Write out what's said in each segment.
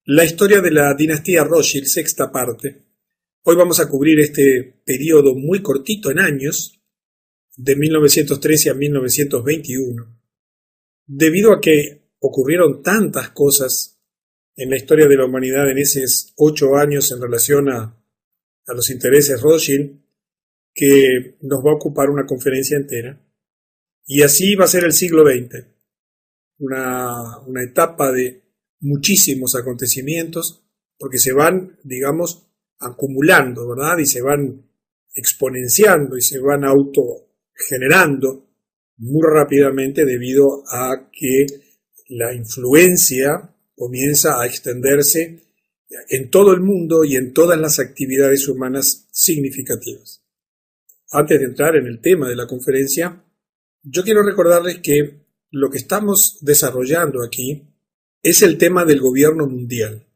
La historia de la dinastía Rothschild, sexta parte. Hoy vamos a cubrir este periodo muy cortito en años, de 1913 a 1921, debido a que ocurrieron tantas cosas en la historia de la humanidad en esos 8 años en relación a los intereses Rothschild, que nos va a ocupar una conferencia entera. Y así va a ser el siglo XX, una etapa de muchísimos acontecimientos, porque se van, digamos, acumulando, ¿verdad? Y se van exponenciando y se van autogenerando muy rápidamente debido a que la influencia comienza a extenderse en todo el mundo y en todas las actividades humanas significativas. Antes de entrar en el tema de la conferencia, yo quiero recordarles que lo que estamos desarrollando aquí es el tema del gobierno mundial.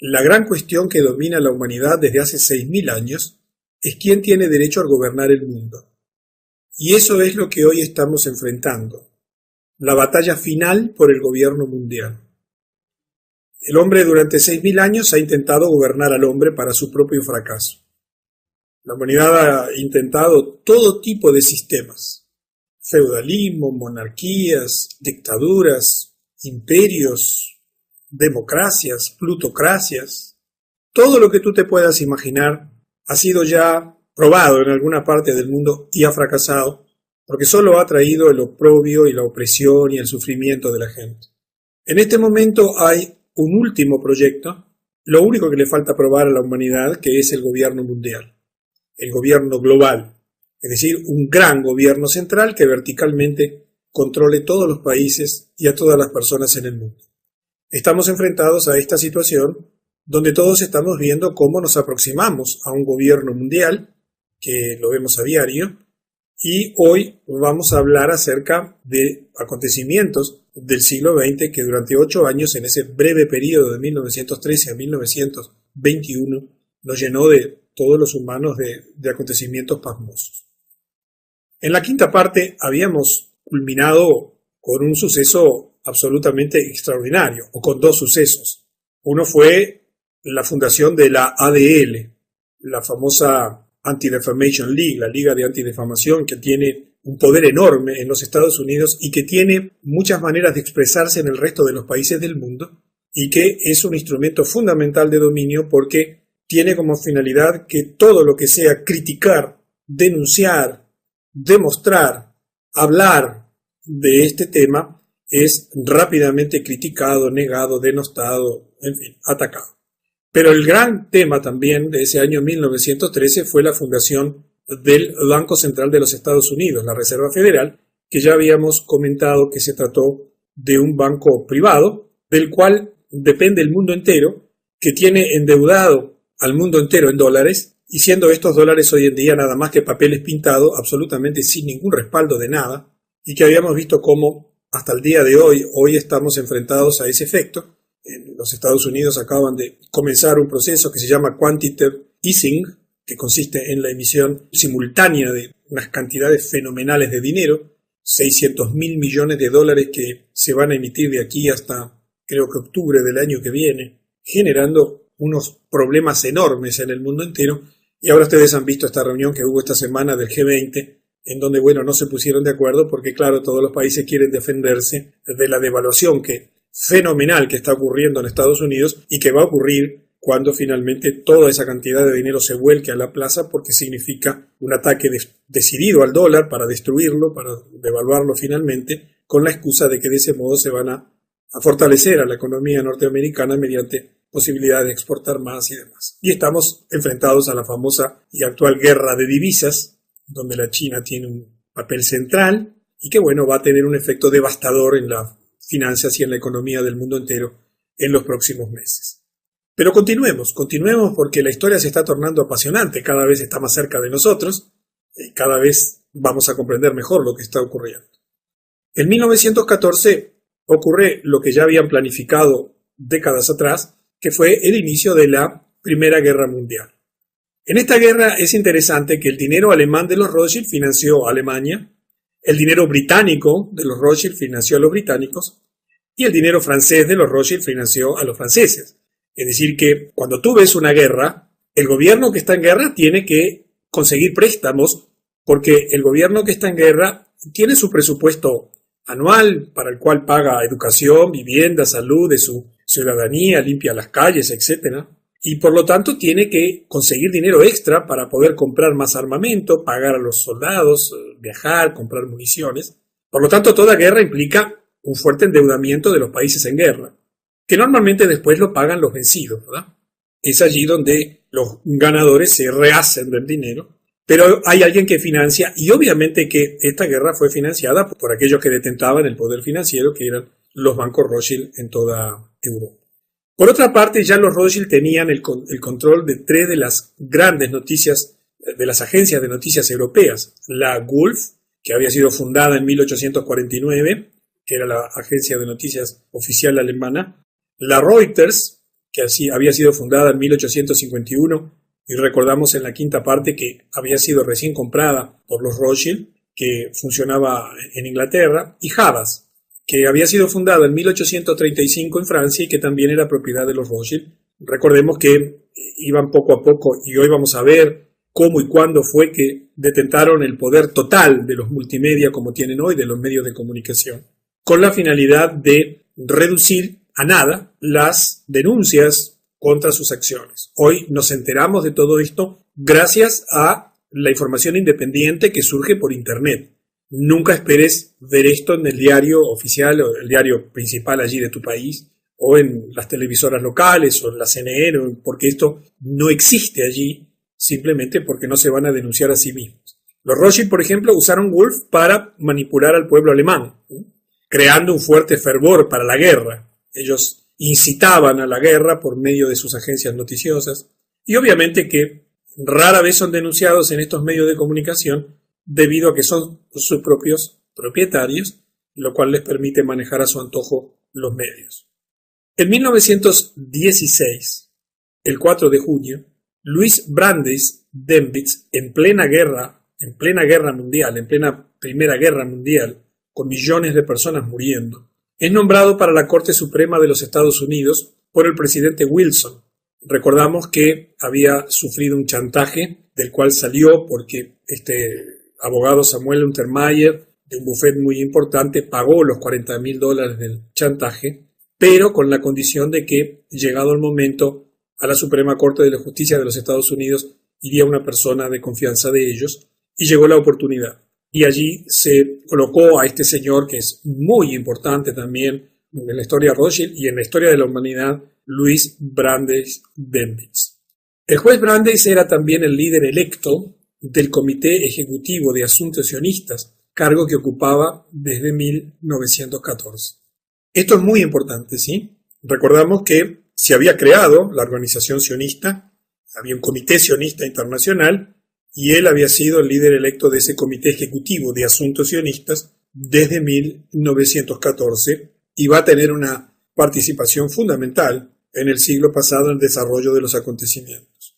La gran cuestión que domina la humanidad desde hace 6.000 años es quién tiene derecho a gobernar el mundo. Y eso es lo que hoy estamos enfrentando, la batalla final por el gobierno mundial. El hombre durante 6.000 años ha intentado gobernar al hombre para su propio fracaso. La humanidad ha intentado todo tipo de sistemas: feudalismo, monarquías, dictaduras, imperios, democracias, plutocracias. Todo lo que tú te puedas imaginar ha sido ya probado en alguna parte del mundo y ha fracasado, porque solo ha traído el oprobio y la opresión y el sufrimiento de la gente. En este momento hay un último proyecto, lo único que le falta probar a la humanidad, que es el gobierno mundial, el gobierno global, es decir, un gran gobierno central que verticalmente controle todos los países y a todas las personas en el mundo. Estamos enfrentados a esta situación donde todos estamos viendo cómo nos aproximamos a un gobierno mundial, que lo vemos a diario, y hoy vamos a hablar acerca de acontecimientos del siglo XX que durante 8 años, en ese breve periodo de 1913 a 1921, nos llenó de todos los humanos de acontecimientos pasmosos. En la quinta parte habíamos culminado con un suceso absolutamente extraordinario, o con 2 sucesos. Uno fue la fundación de la ADL, la famosa Anti-Defamation League, la Liga de Antidefamación, que tiene un poder enorme en los Estados Unidos y que tiene muchas maneras de expresarse en el resto de los países del mundo, y que es un instrumento fundamental de dominio porque tiene como finalidad que todo lo que sea criticar, denunciar, demostrar, hablar de este tema es rápidamente criticado, negado, denostado, en fin, atacado. Pero el gran tema también de ese año 1913 fue la fundación del Banco Central de los Estados Unidos, la Reserva Federal, que ya habíamos comentado que se trató de un banco privado, del cual depende el mundo entero, que tiene endeudado al mundo entero en dólares, y siendo estos dólares hoy en día nada más que papeles pintados, absolutamente sin ningún respaldo de nada, y que habíamos visto cómo hasta el día de hoy estamos enfrentados a ese efecto. En los Estados Unidos acaban de comenzar un proceso que se llama Quantitative Easing, que consiste en la emisión simultánea de unas cantidades fenomenales de dinero, 600.000 millones de dólares que se van a emitir de aquí hasta creo que octubre del año que viene, generando unos problemas enormes en el mundo entero. Y ahora ustedes han visto esta reunión que hubo esta semana del G20, en donde, bueno, no se pusieron de acuerdo porque, claro, todos los países quieren defenderse de la devaluación fenomenal que está ocurriendo en Estados Unidos y que va a ocurrir cuando finalmente toda esa cantidad de dinero se vuelque a la plaza, porque significa un ataque decidido al dólar para destruirlo, para devaluarlo finalmente, con la excusa de que de ese modo se van a fortalecer a la economía norteamericana mediante posibilidad de exportar más y demás. Y estamos enfrentados a la famosa y actual guerra de divisas, donde la China tiene un papel central y que, bueno, va a tener un efecto devastador en las finanzas y en la economía del mundo entero en los próximos meses. Pero continuemos porque la historia se está tornando apasionante, cada vez está más cerca de nosotros y cada vez vamos a comprender mejor lo que está ocurriendo. En 1914 ocurre lo que ya habían planificado décadas atrás, que fue el inicio de la Primera Guerra Mundial. En esta guerra es interesante que el dinero alemán de los Rothschild financió a Alemania, el dinero británico de los Rothschild financió a los británicos y el dinero francés de los Rothschild financió a los franceses. Es decir, que cuando tú ves una guerra, el gobierno que está en guerra tiene que conseguir préstamos porque el gobierno que está en guerra tiene su presupuesto anual para el cual paga educación, vivienda, salud de su ciudadanía, limpia las calles, etcétera. Y por lo tanto tiene que conseguir dinero extra para poder comprar más armamento, pagar a los soldados, viajar, comprar municiones. Por lo tanto, toda guerra implica un fuerte endeudamiento de los países en guerra, que normalmente después lo pagan los vencidos, ¿verdad? Es allí donde los ganadores se rehacen del dinero, pero hay alguien que financia, y obviamente que esta guerra fue financiada por aquellos que detentaban el poder financiero, que eran los bancos Rothschild en toda Europa. Por otra parte, ya los Rothschild tenían el control de 3 de las grandes noticias, de las agencias de noticias europeas. La Gulf, que había sido fundada en 1849, que era la agencia de noticias oficial alemana. La Reuters, que así había sido fundada en 1851, y recordamos en la quinta parte que había sido recién comprada por los Rothschild, que funcionaba en Inglaterra. Y Havas, que había sido fundada en 1835 en Francia y que también era propiedad de los Rothschild. Recordemos que iban poco a poco y hoy vamos a ver cómo y cuándo fue que detentaron el poder total de los multimedia como tienen hoy, de los medios de comunicación, con la finalidad de reducir a nada las denuncias contra sus acciones. Hoy nos enteramos de todo esto gracias a la información independiente que surge por Internet. Nunca esperes ver esto en el diario oficial o el diario principal allí de tu país o en las televisoras locales o en la CNN, porque esto no existe allí simplemente porque no se van a denunciar a sí mismos. Los Rothschild, por ejemplo, usaron Wolf para manipular al pueblo alemán, creando un fuerte fervor para la guerra. Ellos incitaban a la guerra por medio de sus agencias noticiosas y obviamente que rara vez son denunciados en estos medios de comunicación debido a que son sus propios propietarios, lo cual les permite manejar a su antojo los medios. En 1916, el 4 de junio, Louis Brandeis Dönitz, en plena guerra mundial, en plena Primera Guerra Mundial, con millones de personas muriendo, es nombrado para la Corte Suprema de los Estados Unidos por el presidente Wilson. Recordamos que había sufrido un chantaje del cual salió porque este abogado Samuel Untermyer, de un bufete muy importante, pagó los $40,000 del chantaje, pero con la condición de que, llegado el momento, a la Suprema Corte de la Justicia de los Estados Unidos iría una persona de confianza de ellos, y llegó la oportunidad. Y allí se colocó a este señor, que es muy importante también en la historia Rothschild y en la historia de la humanidad, Louis Brandeis Dönitz. El juez Brandeis era también el líder electo del Comité Ejecutivo de Asuntos Sionistas, cargo que ocupaba desde 1914. Esto es muy importante, ¿sí? Recordamos que se había creado la organización sionista, había un comité sionista internacional, y él había sido el líder electo de ese Comité Ejecutivo de Asuntos Sionistas desde 1914 y va a tener una participación fundamental en el siglo pasado en el desarrollo de los acontecimientos.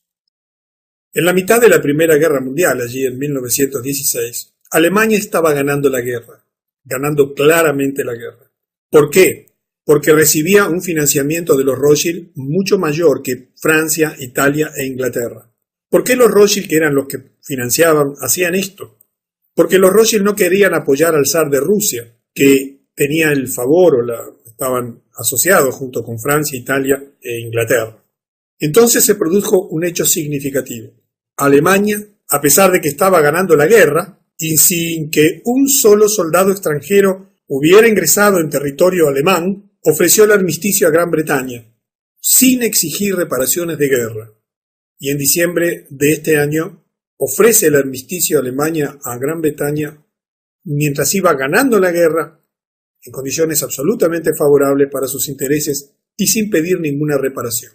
En la mitad de la Primera Guerra Mundial, allí en 1916, Alemania estaba ganando la guerra, ganando claramente la guerra. ¿Por qué? Porque recibía un financiamiento de los Rothschild mucho mayor que Francia, Italia e Inglaterra. ¿Por qué los Rothschild, que eran los que financiaban, hacían esto? Porque los Rothschild no querían apoyar al zar de Rusia, que tenía el favor estaban asociados junto con Francia, Italia e Inglaterra. Entonces se produjo un hecho significativo. Alemania, a pesar de que estaba ganando la guerra, y sin que un solo soldado extranjero hubiera ingresado en territorio alemán, ofreció el armisticio a Gran Bretaña, sin exigir reparaciones de guerra. Y en diciembre de este año ofrece el armisticio a Alemania a Gran Bretaña mientras iba ganando la guerra, en condiciones absolutamente favorables para sus intereses y sin pedir ninguna reparación.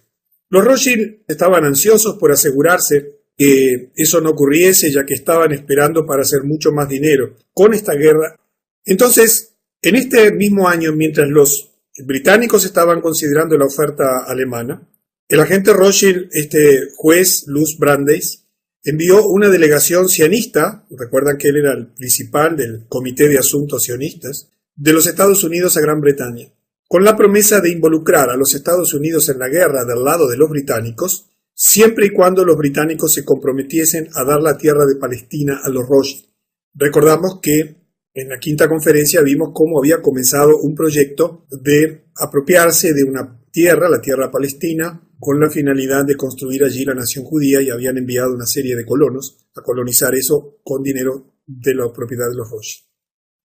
Los Rothschild estaban ansiosos por asegurarse que eso no ocurriese, ya que estaban esperando para hacer mucho más dinero con esta guerra. Entonces, en este mismo año, mientras los británicos estaban considerando la oferta alemana, el agente Rothschild, este juez Louis Brandeis, envió una delegación sionista, recuerdan que él era el principal del Comité de Asuntos Sionistas, de los Estados Unidos a Gran Bretaña. con la promesa de involucrar a los Estados Unidos en la guerra del lado de los británicos, siempre y cuando los británicos se comprometiesen a dar la tierra de Palestina a los Rothschild. Recordamos que en la quinta conferencia vimos cómo había comenzado un proyecto de apropiarse de una tierra, la tierra palestina, con la finalidad de construir allí la nación judía, y habían enviado una serie de colonos a colonizar eso con dinero de la propiedad de los Rothschild.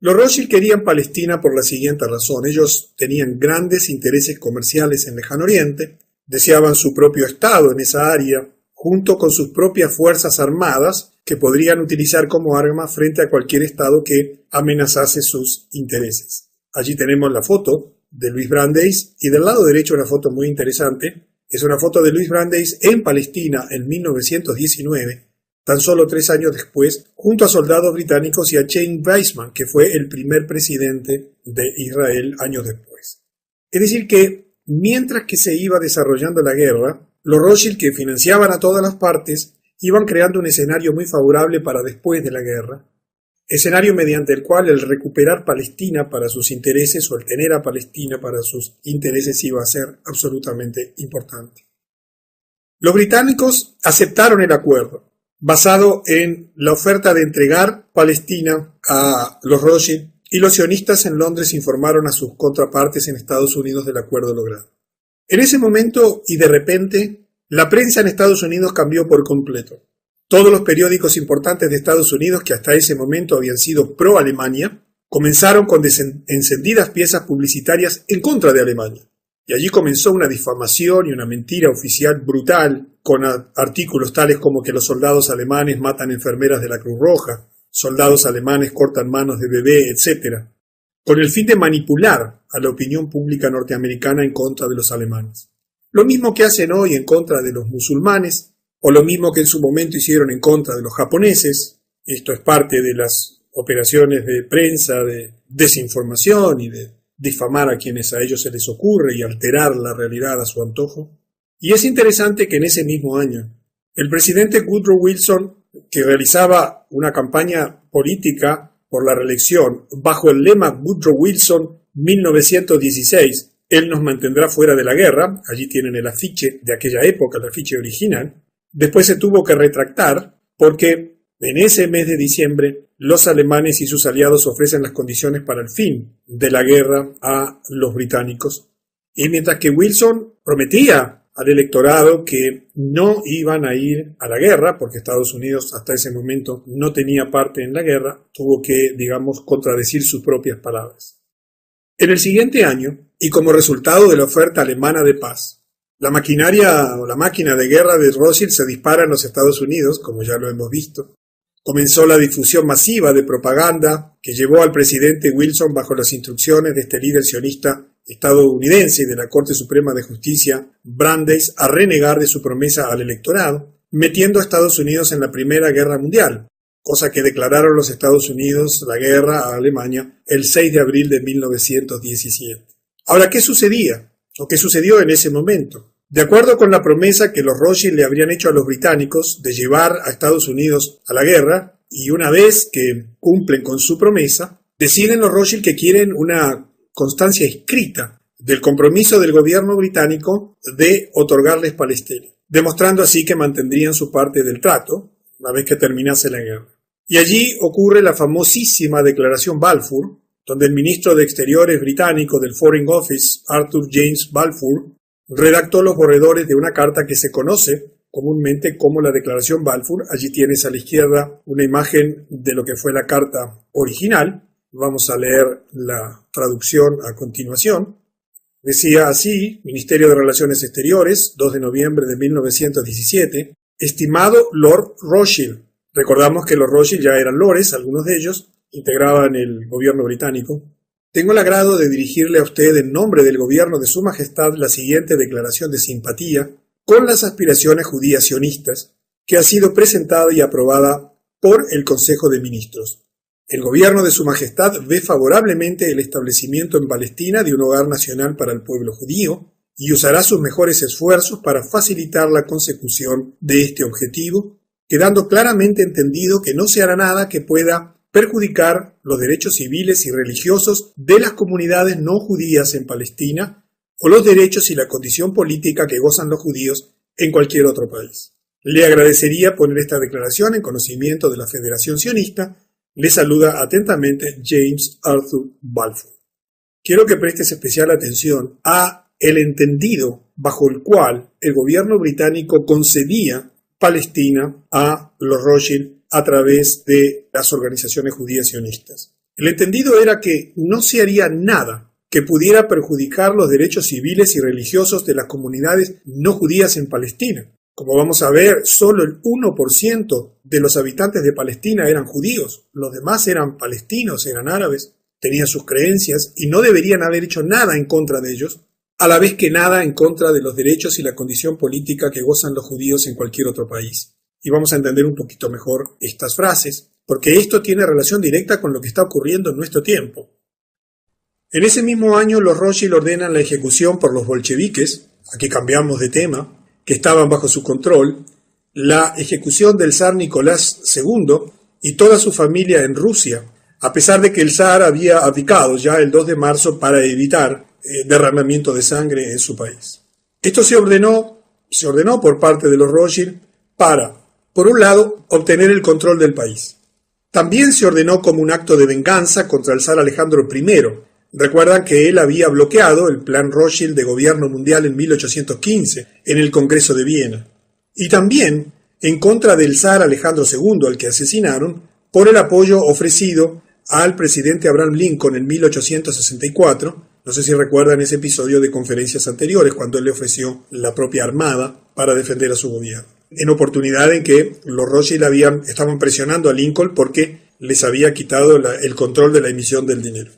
Los Rothschild querían Palestina por la siguiente razón. Ellos tenían grandes intereses comerciales en Lejano Oriente, deseaban su propio estado en esa área, junto con sus propias fuerzas armadas que podrían utilizar como arma frente a cualquier estado que amenazase sus intereses. Allí tenemos la foto de Louis Brandeis, y del lado derecho una foto muy interesante. Es una foto de Louis Brandeis en Palestina en 1919, tan solo 3 años después, junto a soldados británicos y a Chaim Weizmann, que fue el primer presidente de Israel años después. Es decir que, mientras que se iba desarrollando la guerra, los Rothschild, que financiaban a todas las partes, iban creando un escenario muy favorable para después de la guerra, escenario mediante el cual el recuperar Palestina para sus intereses o el tener a Palestina para sus intereses iba a ser absolutamente importante. Los británicos aceptaron el acuerdo, basado en la oferta de entregar Palestina a los Rothschild, y los sionistas en Londres informaron a sus contrapartes en Estados Unidos del acuerdo logrado. En ese momento, y de repente, la prensa en Estados Unidos cambió por completo. Todos los periódicos importantes de Estados Unidos, que hasta ese momento habían sido pro-Alemania, comenzaron con encendidas piezas publicitarias en contra de Alemania. Y allí comenzó una difamación y una mentira oficial brutal, con artículos tales como que los soldados alemanes matan enfermeras de la Cruz Roja, soldados alemanes cortan manos de bebé, etc., con el fin de manipular a la opinión pública norteamericana en contra de los alemanes. Lo mismo que hacen hoy en contra de los musulmanes, o lo mismo que en su momento hicieron en contra de los japoneses. Esto es parte de las operaciones de prensa, de desinformación y de difamar a quienes a ellos se les ocurre y alterar la realidad a su antojo. Y es interesante que en ese mismo año, el presidente Woodrow Wilson, que realizaba una campaña política por la reelección bajo el lema Woodrow Wilson 1916, él nos mantendrá fuera de la guerra, allí tienen el afiche de aquella época, el afiche original, después se tuvo que retractar porque en ese mes de diciembre los alemanes y sus aliados ofrecen las condiciones para el fin de la guerra a los británicos. Y mientras que Wilson prometía al electorado que no iban a ir a la guerra, porque Estados Unidos hasta ese momento no tenía parte en la guerra, tuvo que, contradecir sus propias palabras. En el siguiente año, y como resultado de la oferta alemana de paz, la maquinaria o la máquina de guerra de Rothschild se dispara en los Estados Unidos, como ya lo hemos visto. Comenzó la difusión masiva de propaganda que llevó al presidente Wilson, bajo las instrucciones de este líder sionista estadounidense y de la Corte Suprema de Justicia, Brandeis, a renegar de su promesa al electorado, metiendo a Estados Unidos en la Primera Guerra Mundial, cosa que declararon los Estados Unidos la guerra a Alemania el 6 de abril de 1917. Ahora, ¿qué sucedía? ¿O qué sucedió en ese momento? De acuerdo con la promesa que los Rothschild le habrían hecho a los británicos de llevar a Estados Unidos a la guerra, y una vez que cumplen con su promesa, deciden los Rothschild que quieren una constancia escrita del compromiso del gobierno británico de otorgarles Palestina, demostrando así que mantendrían su parte del trato una vez que terminase la guerra. Y allí ocurre la famosísima Declaración Balfour, donde el ministro de Exteriores británico del Foreign Office, Arthur James Balfour, redactó los borradores de una carta que se conoce comúnmente como la Declaración Balfour. Allí tienes a la izquierda una imagen de lo que fue la carta original. Vamos a leer la traducción a continuación. Decía así: Ministerio de Relaciones Exteriores, 2 de noviembre de 1917. Estimado Lord Rothschild. Recordamos que los Rothschild ya eran lores, algunos de ellos integraban el gobierno británico. Tengo el agrado de dirigirle a usted en nombre del gobierno de Su Majestad la siguiente declaración de simpatía con las aspiraciones judías sionistas que ha sido presentada y aprobada por el Consejo de Ministros. El gobierno de Su Majestad ve favorablemente el establecimiento en Palestina de un hogar nacional para el pueblo judío y usará sus mejores esfuerzos para facilitar la consecución de este objetivo, quedando claramente entendido que no se hará nada que pueda perjudicar los derechos civiles y religiosos de las comunidades no judías en Palestina o los derechos y la condición política que gozan los judíos en cualquier otro país. Le agradecería poner esta declaración en conocimiento de la Federación Sionista. Le saluda atentamente James Arthur Balfour. Quiero que prestes especial atención a el entendido bajo el cual el gobierno británico concedía Palestina a los Rothschild a través de las organizaciones judías sionistas. El entendido era que no se haría nada que pudiera perjudicar los derechos civiles y religiosos de las comunidades no judías en Palestina. Como vamos a ver, solo el 1% de los habitantes de Palestina eran judíos, los demás eran palestinos, eran árabes, tenían sus creencias y no deberían haber hecho nada en contra de ellos, a la vez que nada en contra de los derechos y la condición política que gozan los judíos en cualquier otro país. Y vamos a entender un poquito mejor estas frases, porque esto tiene relación directa con lo que está ocurriendo en nuestro tiempo. En ese mismo año los Rothschild ordenan la ejecución por los bolcheviques, aquí cambiamos de tema, que estaban bajo su control, la ejecución del zar Nicolás II y toda su familia en Rusia, a pesar de que el zar había abdicado ya el 2 de marzo para evitar derramamiento de sangre en su país. Esto se ordenó por parte de los Rothschild para, por un lado, obtener el control del país. También se ordenó como un acto de venganza contra el zar Alejandro I. Recuerdan que él había bloqueado el plan Rothschild de gobierno mundial en 1815 en el Congreso de Viena. Y también en contra del zar Alejandro II, al que asesinaron, por el apoyo ofrecido al presidente Abraham Lincoln en 1864. No sé si recuerdan ese episodio de conferencias anteriores, cuando él le ofreció la propia armada para defender a su gobierno. En oportunidad en que los Rothschild estaban presionando a Lincoln porque les había quitado el control de la emisión del dinero.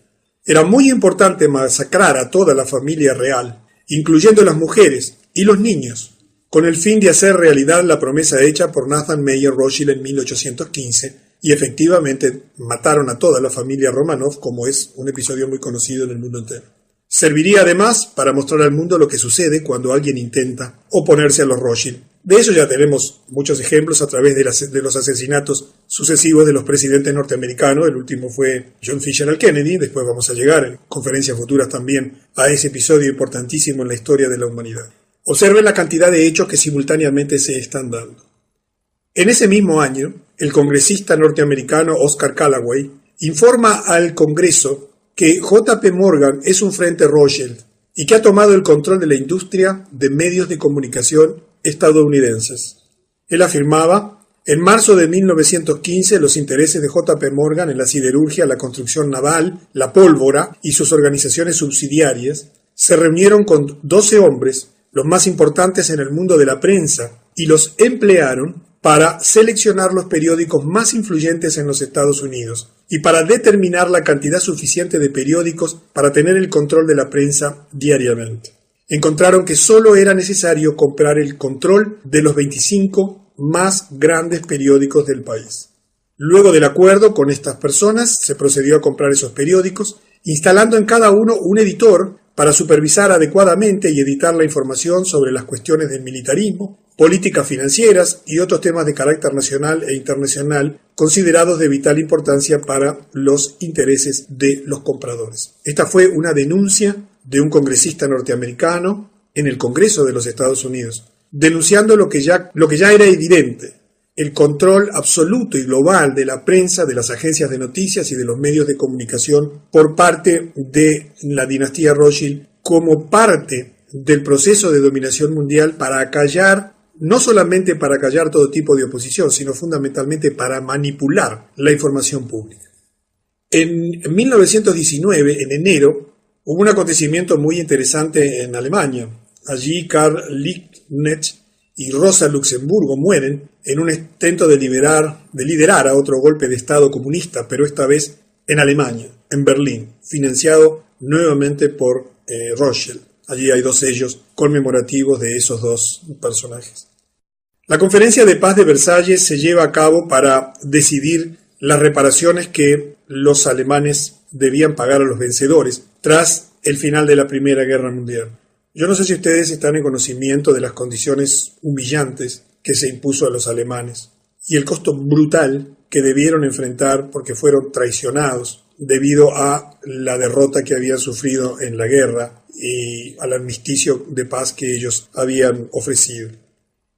Era muy importante masacrar a toda la familia real, incluyendo las mujeres y los niños, con el fin de hacer realidad la promesa hecha por Nathan Meyer Rothschild en 1815, y efectivamente mataron a toda la familia Romanov, como es un episodio muy conocido en el mundo entero. Serviría además para mostrar al mundo lo que sucede cuando alguien intenta oponerse a los Rothschild. De eso ya tenemos muchos ejemplos a través de los asesinatos sucesivos de los presidentes norteamericanos. El último fue John Fitzgerald Kennedy. Después vamos a llegar en conferencias futuras también a ese episodio importantísimo en la historia de la humanidad. Observen la cantidad de hechos que simultáneamente se están dando. En ese mismo año, el congresista norteamericano Oscar Callaway informa al Congreso que J.P. Morgan es un frente Rothschild y que ha tomado el control de la industria de medios de comunicación estadounidenses. Él afirmaba: en marzo de 1915 los intereses de J.P. Morgan en la siderurgia, la construcción naval, la pólvora y sus organizaciones subsidiarias se reunieron con 12 hombres, los más importantes en el mundo de la prensa, y los emplearon para seleccionar los periódicos más influyentes en los Estados Unidos y para determinar la cantidad suficiente de periódicos para tener el control de la prensa diariamente. Encontraron que solo era necesario comprar el control de los 25 más grandes periódicos del país. Luego del acuerdo con estas personas, se procedió a comprar esos periódicos, instalando en cada uno un editor para supervisar adecuadamente y editar la información sobre las cuestiones del militarismo, políticas financieras y otros temas de carácter nacional e internacional considerados de vital importancia para los intereses de los compradores. Esta fue una denuncia de un congresista norteamericano en el Congreso de los Estados Unidos, denunciando lo que ya era evidente: el control absoluto y global de la prensa, de las agencias de noticias y de los medios de comunicación por parte de la dinastía Rothschild como parte del proceso de dominación mundial para acallar, no solamente para acallar todo tipo de oposición, sino fundamentalmente para manipular la información pública. En 1919, en enero, hubo un acontecimiento muy interesante en Alemania. Allí Karl Liebknecht y Rosa Luxemburgo mueren en un intento de liderar a otro golpe de Estado comunista, pero esta vez en Alemania, en Berlín, financiado nuevamente por Rothschild. Allí hay 2 sellos conmemorativos de esos 2 personajes. La Conferencia de Paz de Versalles se lleva a cabo para decidir las reparaciones que los alemanes debían pagar a los vencedores tras el final de la Primera Guerra Mundial. Yo no sé si ustedes están en conocimiento de las condiciones humillantes que se impuso a los alemanes y el costo brutal que debieron enfrentar porque fueron traicionados debido a la derrota que habían sufrido en la guerra y al armisticio de paz que ellos habían ofrecido.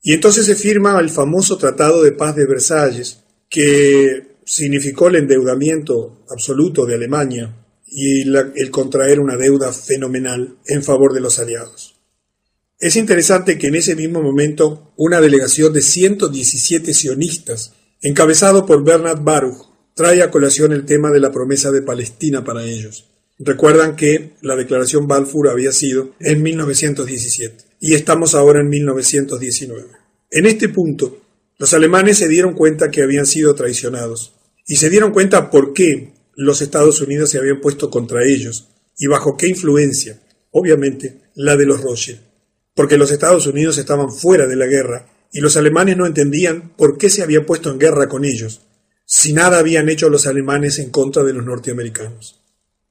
Y entonces se firma el famoso Tratado de Paz de Versalles, que significó el endeudamiento absoluto de Alemania y el contraer una deuda fenomenal en favor de los aliados. Es interesante que en ese mismo momento una delegación de 117 sionistas, encabezado por Bernard Baruch, trae a colación el tema de la promesa de Palestina para ellos. Recuerdan que la declaración Balfour había sido en 1917 y estamos ahora en 1919. En este punto, los alemanes se dieron cuenta que habían sido traicionados y se dieron cuenta por qué los Estados Unidos se habían puesto contra ellos y bajo qué influencia, obviamente la de los Rothschild, porque los Estados Unidos estaban fuera de la guerra y los alemanes no entendían por qué se había puesto en guerra con ellos, si nada habían hecho los alemanes en contra de los norteamericanos.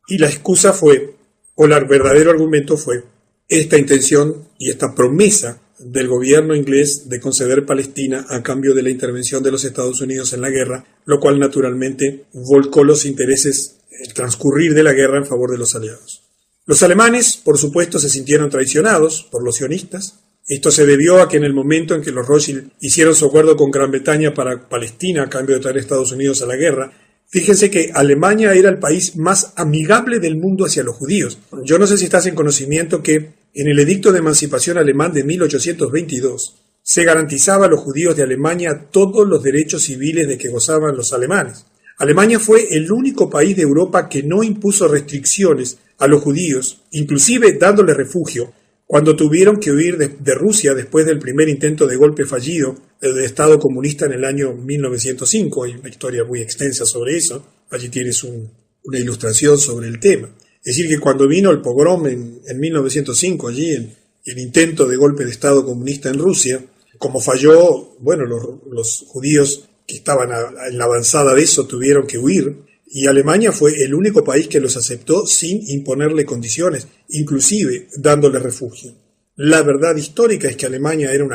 Y la excusa fue, o el verdadero argumento fue, esta intención y esta promesa del gobierno inglés de conceder Palestina a cambio de la intervención de los Estados Unidos en la guerra, lo cual naturalmente volcó los intereses, el transcurrir de la guerra en favor de los aliados. Los alemanes, por supuesto, se sintieron traicionados por los sionistas. Esto se debió a que en el momento en que los Rothschild hicieron su acuerdo con Gran Bretaña para Palestina a cambio de traer a Estados Unidos a la guerra, fíjense que Alemania era el país más amigable del mundo hacia los judíos. Yo no sé si estás en conocimiento que en el Edicto de Emancipación Alemán de 1822 se garantizaba a los judíos de Alemania todos los derechos civiles de que gozaban los alemanes. Alemania fue el único país de Europa que no impuso restricciones a los judíos, inclusive dándoles refugio, cuando tuvieron que huir de Rusia después del primer intento de golpe fallido del Estado comunista en el año 1905. Hay una historia muy extensa sobre eso. Allí tienes una ilustración sobre el tema. Es decir, que cuando vino el pogrom en 1905, allí el intento de golpe de Estado comunista en Rusia, como falló, bueno, los judíos que estaban en la avanzada de eso tuvieron que huir, y Alemania fue el único país que los aceptó sin imponerle condiciones, inclusive dándole refugio. La verdad histórica es que Alemania era un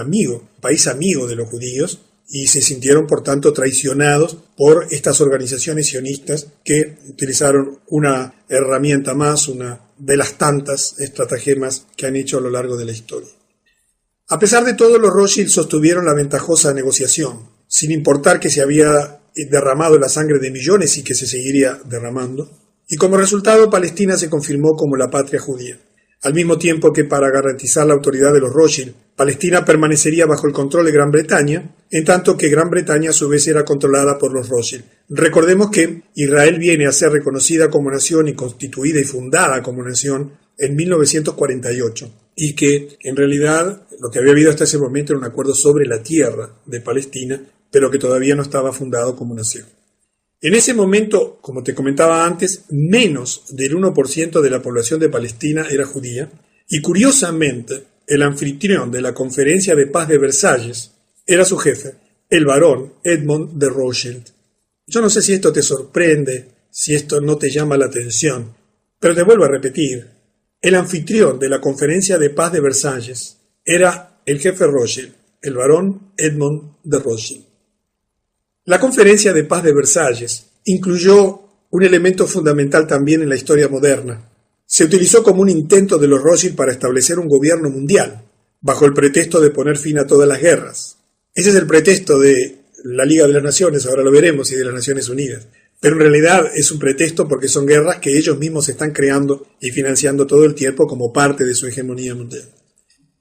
país amigo de los judíos, y se sintieron por tanto traicionados por estas organizaciones sionistas que utilizaron una herramienta más, una de las tantas estratagemas que han hecho a lo largo de la historia. A pesar de todo, los Rothschild sostuvieron la ventajosa negociación, sin importar que se había derramado la sangre de millones y que se seguiría derramando, y como resultado Palestina se confirmó como la patria judía. Al mismo tiempo que para garantizar la autoridad de los Rothschild, Palestina permanecería bajo el control de Gran Bretaña, en tanto que Gran Bretaña a su vez era controlada por los Rothschild. Recordemos que Israel viene a ser reconocida como nación y constituida y fundada como nación en 1948, y que en realidad lo que había habido hasta ese momento era un acuerdo sobre la tierra de Palestina, pero que todavía no estaba fundado como nación. En ese momento, como te comentaba antes, menos del 1% de la población de Palestina era judía, y curiosamente, el anfitrión de la Conferencia de Paz de Versalles era su jefe, el barón Edmond de Rothschild. Yo no sé si esto te sorprende, si esto no te llama la atención, pero te vuelvo a repetir, el anfitrión de la Conferencia de Paz de Versalles era el jefe Rothschild, el barón Edmond de Rothschild. La Conferencia de Paz de Versalles incluyó un elemento fundamental también en la historia moderna. Se utilizó como un intento de los Rothschild para establecer un gobierno mundial, bajo el pretexto de poner fin a todas las guerras. Ese es el pretexto de la Liga de las Naciones, ahora lo veremos, y de las Naciones Unidas. Pero en realidad es un pretexto porque son guerras que ellos mismos están creando y financiando todo el tiempo como parte de su hegemonía mundial.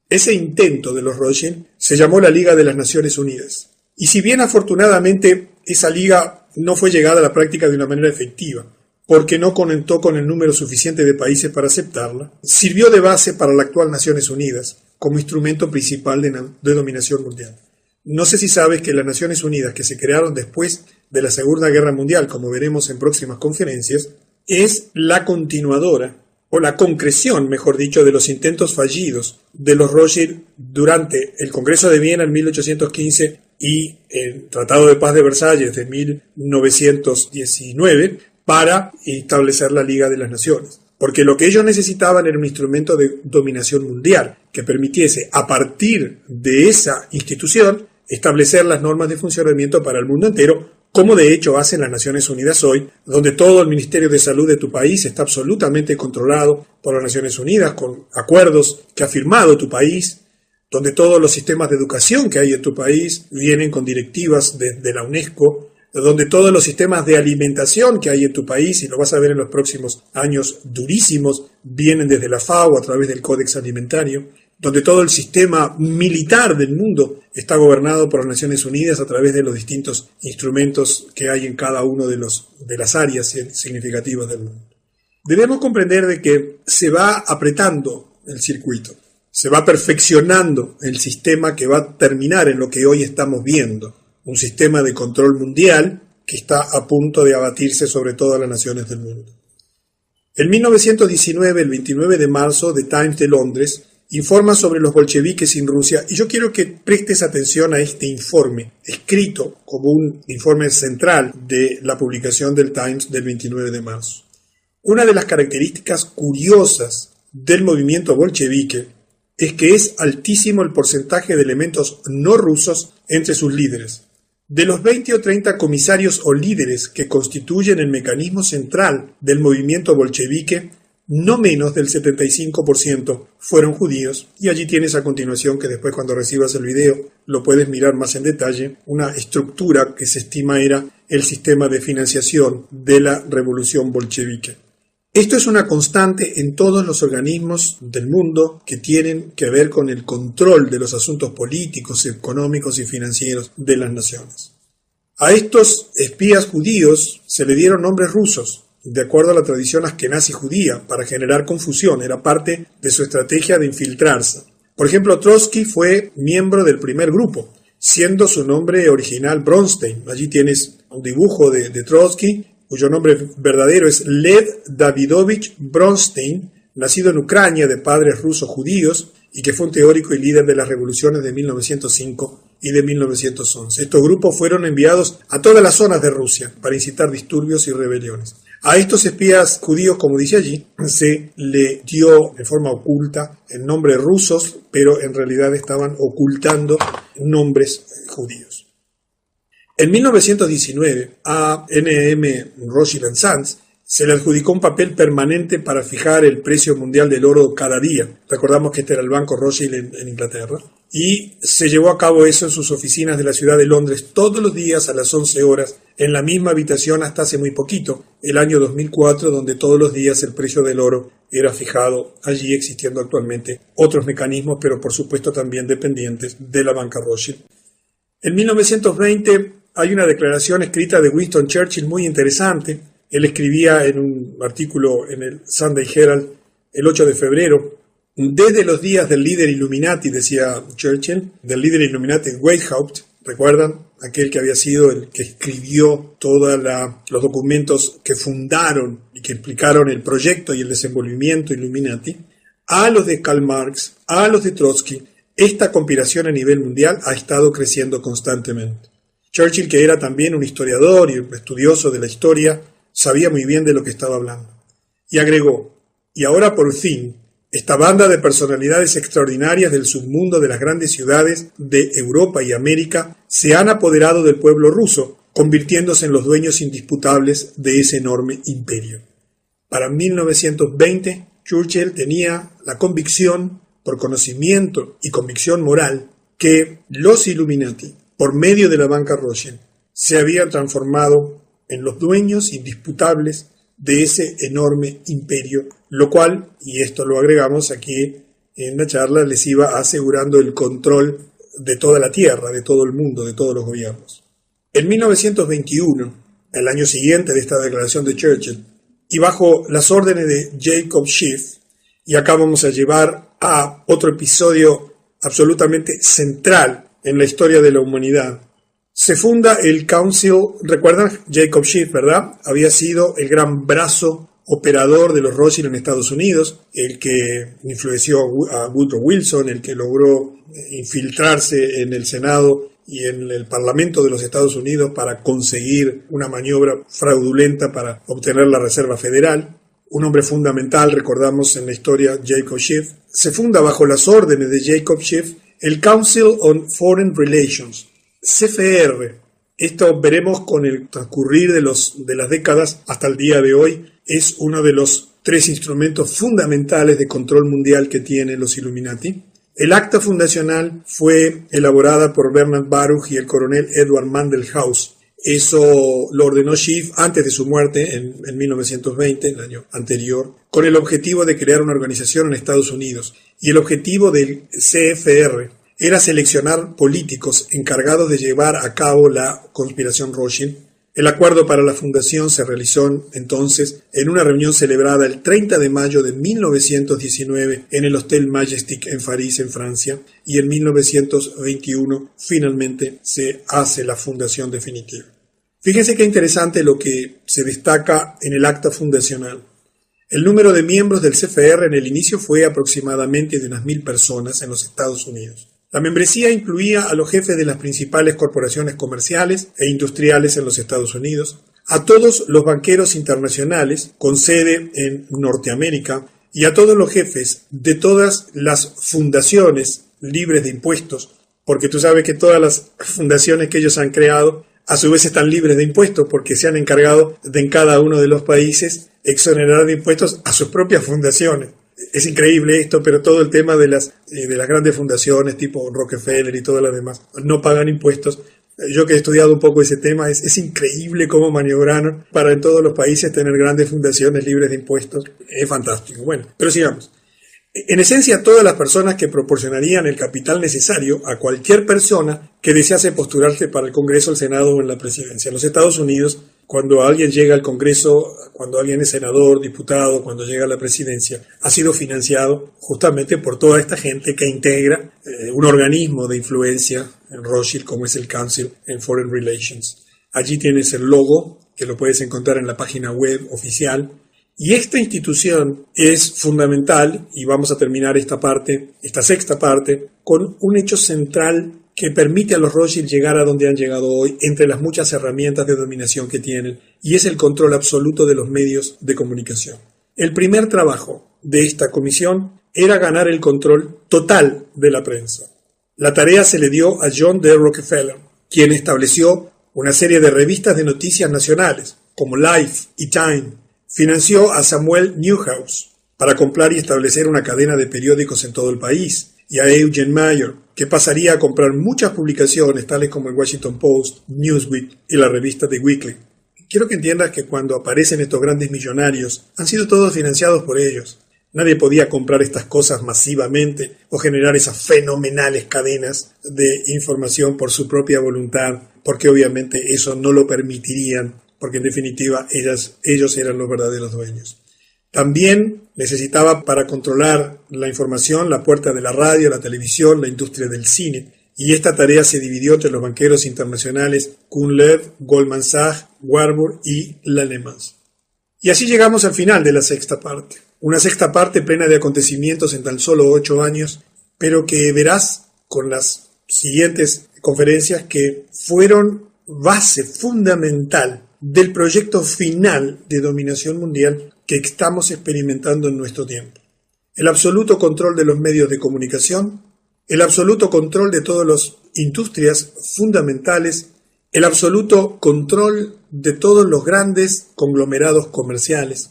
Ese intento de los Rothschild se llamó la Liga de las Naciones Unidas. Y si bien afortunadamente esa liga no fue llegada a la práctica de una manera efectiva, porque no contó con el número suficiente de países para aceptarla, sirvió de base para la actual Naciones Unidas como instrumento principal de dominación mundial. No sé si sabes que las Naciones Unidas, que se crearon después de la Segunda Guerra Mundial, como veremos en próximas conferencias, es la continuadora, o la concreción, mejor dicho, de los intentos fallidos de los Rothschild durante el Congreso de Viena en 1815 y el Tratado de Paz de Versalles de 1919 para establecer la Liga de las Naciones. Porque lo que ellos necesitaban era un instrumento de dominación mundial que permitiese, a partir de esa institución, establecer las normas de funcionamiento para el mundo entero, como de hecho hacen las Naciones Unidas hoy, donde todo el Ministerio de Salud de tu país está absolutamente controlado por las Naciones Unidas, con acuerdos que ha firmado tu país, donde todos los sistemas de educación que hay en tu país vienen con directivas de la UNESCO, donde todos los sistemas de alimentación que hay en tu país, y lo vas a ver en los próximos años durísimos, vienen desde la FAO a través del Códex Alimentario, donde todo el sistema militar del mundo está gobernado por las Naciones Unidas a través de los distintos instrumentos que hay en cada uno de las áreas significativas del mundo. Debemos comprender de que se va apretando el circuito, se va perfeccionando el sistema que va a terminar en lo que hoy estamos viendo, un sistema de control mundial que está a punto de abatirse sobre todas las naciones del mundo. En 1919, el 29 de marzo, The Times de Londres informa sobre los bolcheviques en Rusia, y yo quiero que prestes atención a este informe, escrito como un informe central de la publicación del Times del 29 de marzo. Una de las características curiosas del movimiento bolchevique es que es altísimo el porcentaje de elementos no rusos entre sus líderes. De los 20 o 30 comisarios o líderes que constituyen el mecanismo central del movimiento bolchevique, no menos del 75% fueron judíos, y allí tienes a continuación, que después cuando recibas el video lo puedes mirar más en detalle, una estructura que se estima era el sistema de financiación de la revolución bolchevique. Esto es una constante en todos los organismos del mundo que tienen que ver con el control de los asuntos políticos, económicos y financieros de las naciones. A estos espías judíos se le dieron nombres rusos, de acuerdo a la tradición askenazi judía, para generar confusión, era parte de su estrategia de infiltrarse. Por ejemplo, Trotsky fue miembro del primer grupo, siendo su nombre original Bronstein. Allí tienes un dibujo de Trotsky, cuyo nombre verdadero es Lev Davidovich Bronstein, nacido en Ucrania de padres rusos judíos y que fue un teórico y líder de las revoluciones de 1905 y de 1911. Estos grupos fueron enviados a todas las zonas de Rusia para incitar disturbios y rebeliones. A estos espías judíos, como dice allí, se le dio de forma oculta el nombre rusos, pero en realidad estaban ocultando nombres judíos. En 1919, a N.M. Rothschild & Sons se le adjudicó un papel permanente para fijar el precio mundial del oro cada día. Recordamos que este era el Banco Rothschild en Inglaterra. Y se llevó a cabo eso en sus oficinas de la ciudad de Londres todos los días a las 11 horas, en la misma habitación hasta hace muy poquito, el año 2004, donde todos los días el precio del oro era fijado, allí existiendo actualmente otros mecanismos, pero por supuesto también dependientes de la banca Rothschild. En 1920 hay una declaración escrita de Winston Churchill muy interesante. Él escribía en un artículo en el Sunday Herald el 8 de febrero, desde los días del líder Illuminati, decía Churchill, del líder Illuminati Weishaupt, ¿recuerdan? Aquel que había sido el que escribió todos los documentos que fundaron y que explicaron el proyecto y el desenvolvimiento Illuminati, a los de Karl Marx, a los de Trotsky. Esta conspiración a nivel mundial ha estado creciendo constantemente. Churchill, que era también un historiador y un estudioso de la historia, sabía muy bien de lo que estaba hablando. Y agregó, y ahora por fin, esta banda de personalidades extraordinarias del submundo de las grandes ciudades de Europa y América se han apoderado del pueblo ruso, convirtiéndose en los dueños indisputables de ese enorme imperio. Para 1920, Churchill tenía la convicción, por conocimiento y convicción moral, que los Illuminati, por medio de la banca Rothschild, se habían transformado en los dueños indisputables de ese enorme imperio, lo cual, y esto lo agregamos aquí en la charla, les iba asegurando el control de toda la tierra, de todo el mundo, de todos los gobiernos. En 1921, el año siguiente de esta declaración de Churchill, y bajo las órdenes de Jacob Schiff, y acá vamos a llevar a otro episodio absolutamente central en la historia de la humanidad, se funda el Council. ¿Recuerdan? Jacob Schiff, ¿verdad? Había sido el gran brazo operador de los Rothschild en Estados Unidos, el que influenció a Woodrow Wilson, el que logró infiltrarse en el Senado y en el Parlamento de los Estados Unidos para conseguir una maniobra fraudulenta para obtener la Reserva Federal. Un hombre fundamental, recordamos en la historia, Jacob Schiff. Se funda bajo las órdenes de Jacob Schiff el Council on Foreign Relations, CFR, Esto veremos con el transcurrir de las décadas hasta el día de hoy. Es uno de los 3 instrumentos fundamentales de control mundial que tienen los Illuminati. El acta fundacional fue elaborada por Bernard Baruch y el coronel Edward Mandelhaus. Eso lo ordenó Schiff antes de su muerte en 1920, el año anterior, con el objetivo de crear una organización en Estados Unidos. Y el objetivo del CFR era seleccionar políticos encargados de llevar a cabo la conspiración Rothschild. El acuerdo para la fundación se realizó entonces en una reunión celebrada el 30 de mayo de 1919 en el Hotel Majestic en París, en Francia, y en 1921 finalmente se hace la fundación definitiva. Fíjense qué interesante lo que se destaca en el acta fundacional. El número de miembros del CFR en el inicio fue aproximadamente de unas 1.000 personas en los Estados Unidos. La membresía incluía a los jefes de las principales corporaciones comerciales e industriales en los Estados Unidos, a todos los banqueros internacionales con sede en Norteamérica y a todos los jefes de todas las fundaciones libres de impuestos, porque tú sabes que todas las fundaciones que ellos han creado a su vez están libres de impuestos porque se han encargado de en cada uno de los países exonerar de impuestos a sus propias fundaciones. Es increíble esto, pero todo el tema de las grandes fundaciones tipo Rockefeller y todas las demás no pagan impuestos. Yo que he estudiado un poco ese tema, es increíble cómo maniobraron para en todos los países tener grandes fundaciones libres de impuestos. Es fantástico. Bueno, pero sigamos. En esencia, todas las personas que proporcionarían el capital necesario a cualquier persona que desease postularse para el Congreso, el Senado o en la presidencia. En los Estados Unidos, cuando alguien llega al Congreso, cuando alguien es senador, diputado, cuando llega a la presidencia, ha sido financiado justamente por toda esta gente que integra un organismo de influencia en Rothschild, como es el Council on Foreign Relations. Allí tienes el logo, que lo puedes encontrar en la página web oficial. Y esta institución es fundamental, y vamos a terminar esta sexta parte, con un hecho central que permite a los Rothschild llegar a donde han llegado hoy, entre las muchas herramientas de dominación que tienen, y es el control absoluto de los medios de comunicación. El primer trabajo de esta comisión era ganar el control total de la prensa. La tarea se le dio a John D. Rockefeller, quien estableció una serie de revistas de noticias nacionales, como Life y Time. Financió a Samuel Newhouse para comprar y establecer una cadena de periódicos en todo el país, y a Eugene Meyer, que pasaría a comprar muchas publicaciones tales como el Washington Post, Newsweek y la revista The Weekly. Quiero que entiendas que cuando aparecen estos grandes millonarios, han sido todos financiados por ellos. Nadie podía comprar estas cosas masivamente o generar esas fenomenales cadenas de información por su propia voluntad, porque obviamente eso no lo permitirían, porque en definitiva ellos eran los verdaderos dueños. También necesitaba para controlar la información la puerta de la radio, la televisión, la industria del cine, y esta tarea se dividió entre los banqueros internacionales Kuhn Lev, Goldman Sachs, Warburg y Lehman. Y así llegamos al final de la sexta parte. Una sexta parte plena de acontecimientos en tan solo 8 años, pero que verás con las siguientes conferencias que fueron base fundamental del proyecto final de dominación mundial que estamos experimentando en nuestro tiempo. El absoluto control de los medios de comunicación, el absoluto control de todas las industrias fundamentales, el absoluto control de todos los grandes conglomerados comerciales,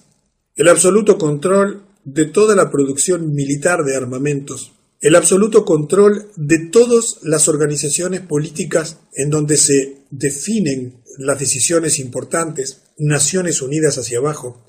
el absoluto control de toda la producción militar de armamentos, el absoluto control de todas las organizaciones políticas en donde se definen las decisiones importantes, Naciones Unidas hacia abajo,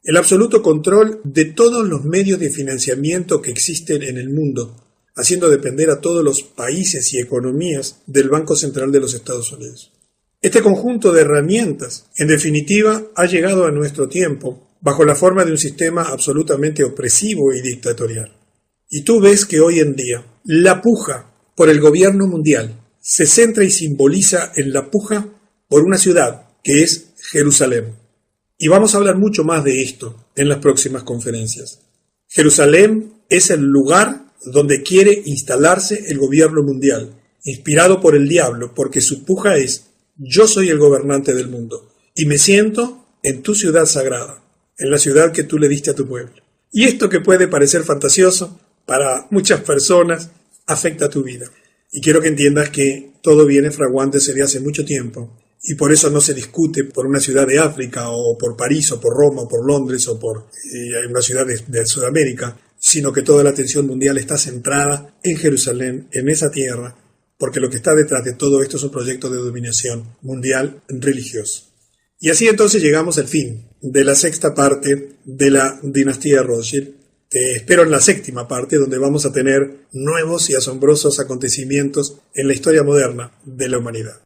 el absoluto control de todos los medios de financiamiento que existen en el mundo, haciendo depender a todos los países y economías del Banco Central de los Estados Unidos. Este conjunto de herramientas, en definitiva, ha llegado a nuestro tiempo bajo la forma de un sistema absolutamente opresivo y dictatorial. Y tú ves que hoy en día la puja por el gobierno mundial se centra y simboliza en la puja por una ciudad que es Jerusalén. Y vamos a hablar mucho más de esto en las próximas conferencias. Jerusalén es el lugar donde quiere instalarse el gobierno mundial, inspirado por el diablo, porque su puja es: yo soy el gobernante del mundo y me siento en tu ciudad sagrada, en la ciudad que tú le diste a tu pueblo. Y esto que puede parecer fantasioso para muchas personas afecta a tu vida. Y quiero que entiendas que todo viene fraguante desde hace mucho tiempo y por eso no se discute por una ciudad de África o por París o por Roma o por Londres o por una ciudad de Sudamérica, sino que toda la atención mundial está centrada en Jerusalén, en esa tierra, porque lo que está detrás de todo esto es un proyecto de dominación mundial religioso. Y así entonces llegamos al fin de la sexta parte de la dinastía Rothschild. Te espero en la séptima parte, donde vamos a tener nuevos y asombrosos acontecimientos en la historia moderna de la humanidad.